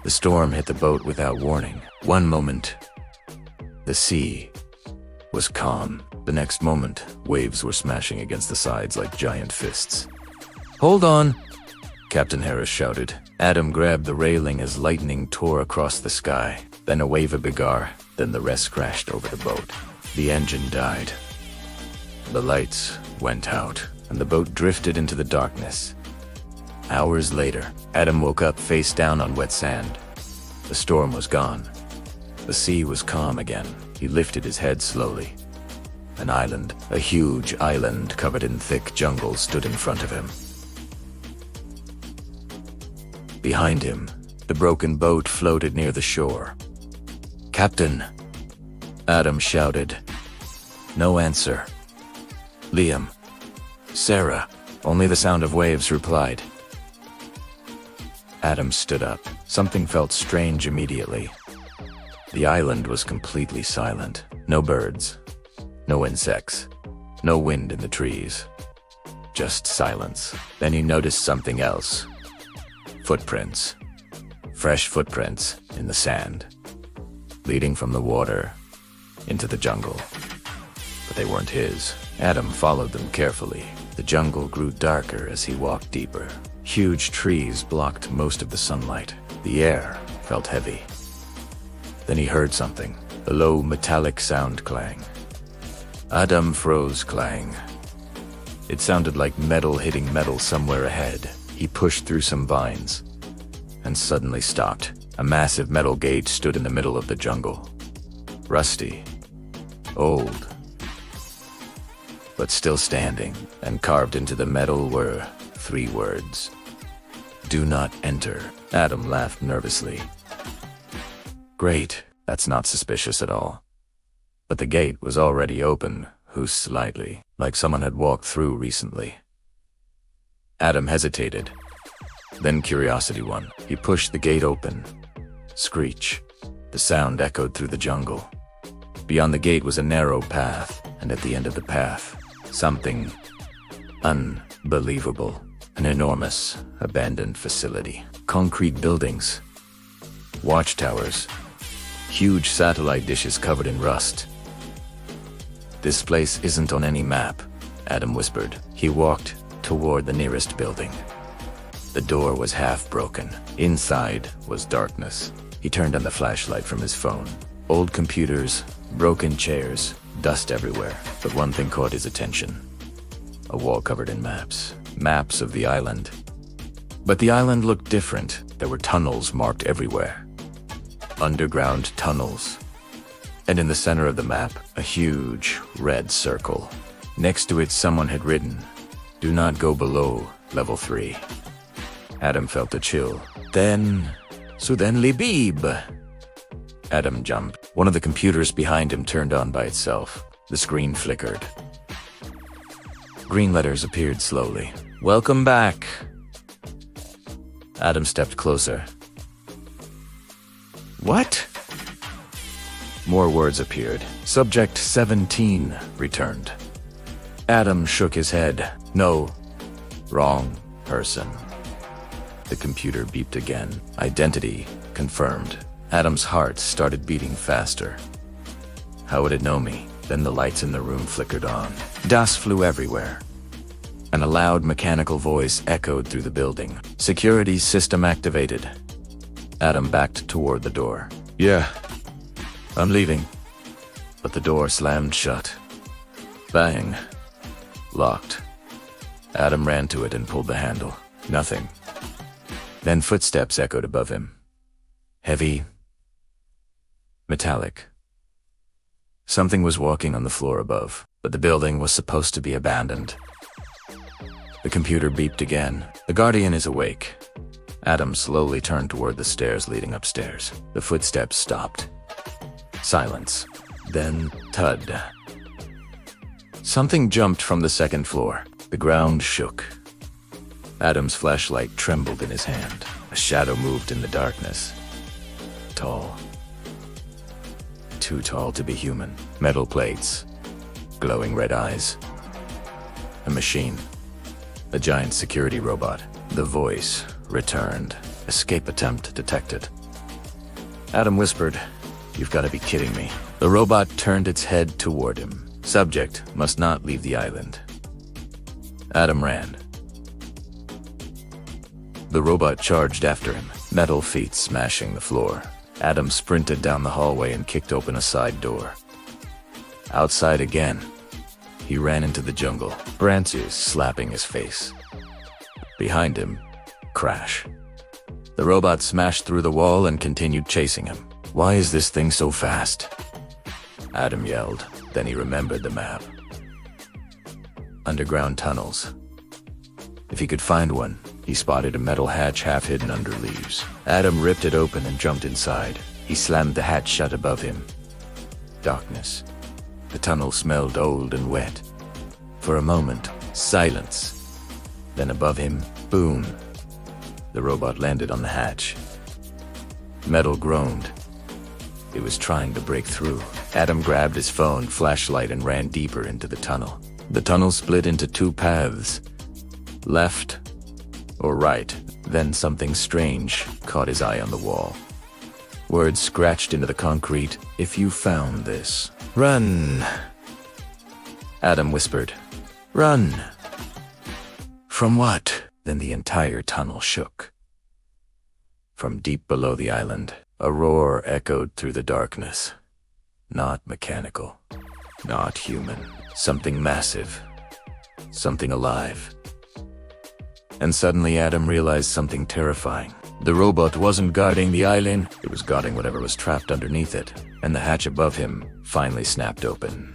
The storm hit the boat without warning. One moment, the sea was calm. The next moment, waves were smashing against the sides like giant fists. "Hold on!" Captain Harris shouted. Adam grabbed the railing as lightning tore across the sky. Then a wave of begar, then the rest crashed over the boat. The engine died. The lights went out, and the boat drifted into the darkness. Hours later, Adam woke up face down on wet sand. The storm was gone. The sea was calm again. He lifted his head slowly. An island, a huge island covered in thick jungle, stood in front of him. Behind him, the broken boat floated near the shore. "Captain!" Adam shouted. No answer. "Liam. Sarah." Only the sound of waves replied. Adam stood up. Something felt strange immediately. The island was completely silent. No birds. No insects. No wind in the trees. Just silence. Then he noticed something else. Footprints. Fresh footprints in the sand, leading from the water into the jungle. But they weren't his. Adam followed them carefully. The jungle grew darker as he walked deeper. Huge trees blocked most of the sunlight. The air felt heavy. Then he heard something. A low metallic sound clang. Adam froze. Clang. It sounded like metal hitting metal somewhere ahead. He pushed through some vines and suddenly stopped. A massive metal gate stood in the middle of the jungle. Rusty. Old. But still standing, and carved into the metal were 3 words. "Do not enter." Adam laughed nervously. Great, that's not suspicious at all. But the gate was already open, slightly, like someone had walked through recently. Adam hesitated. Then curiosity won. He pushed the gate open. Screech. The sound echoed through the jungle. Beyond the gate was a narrow path, and at the end of the path, something unbelievable. An enormous, abandoned facility. Concrete buildings. Watchtowers. Huge satellite dishes covered in rust. "This place isn't on any map," Adam whispered. He walked toward the nearest building. The door was half broken. Inside was darkness. He turned on the flashlight from his phone. Old computers, broken chairs, dust everywhere. But one thing caught his attention. A wall covered in maps. Maps of the island. But the island looked different. There were tunnels marked everywhere. Underground tunnels. And in the center of the map, a huge red circle. Next to it, someone had written, "Do not go below level 3. Adam felt a chill. Then Libib. Adam jumped. One of the computers behind him turned on by itself. The screen flickered. Green letters appeared slowly. "Welcome back." Adam stepped closer. "What?" More words appeared. Subject 17 returned. Adam shook his head. "No. Wrong person." The computer beeped again. Identity confirmed. Adam's heart started beating faster. How would it know me? Then the lights in the room flickered on. Dust flew everywhere. And a loud mechanical voice echoed through the building. "Security system activated." Adam backed toward the door. "Yeah. I'm leaving." But the door slammed shut. Bang. Locked. Adam ran to it and pulled the handle. Nothing. Then footsteps echoed above him. Heavy. Metallic. Something was walking on the floor above, but the building was supposed to be abandoned. The computer beeped again. "The Guardian is awake." Adam slowly turned toward the stairs leading upstairs. The footsteps stopped. Silence. Then thud. Something jumped from the second floor. The ground shook. Adam's flashlight trembled in his hand. A shadow moved in the darkness. Tall. Too tall to be human. Metal plates. Glowing red eyes. A machine. A giant security robot. The voice returned. Escape attempt detected. Adam whispered, "You've got to be kidding me." The robot turned its head toward him. Subject must not leave the island. Adam ran. The robot charged after him, metal feet smashing the floor. Adam sprinted down the hallway and kicked open a side door. Outside again, he ran into the jungle, branches slapping his face. Behind him, crash. The robot smashed through the wall and continued chasing him. "Why is this thing so fast?" Adam yelled. Then he remembered the map. Underground tunnels. If he could find one, he spotted a metal hatch half hidden under leaves. Adam ripped it open and jumped inside. He slammed the hatch shut above him. Darkness. The tunnel smelled old and wet. For a moment, silence. Then above him, boom. The robot landed on the hatch. Metal groaned. It was trying to break through. Adam grabbed his phone, flashlight, and ran deeper into the tunnel. The tunnel split into two paths. Left or right. Then something strange caught his eye on the wall. Words scratched into the concrete. "If you found this, run." Adam whispered, "Run." From what? Then the entire tunnel shook. From deep below the island, a roar echoed through the darkness. Not mechanical, not human. Something massive, something alive. And suddenly Adam realized something terrifying. The robot wasn't guarding the island, it was guarding whatever was trapped underneath it, and the hatch above him finally snapped open.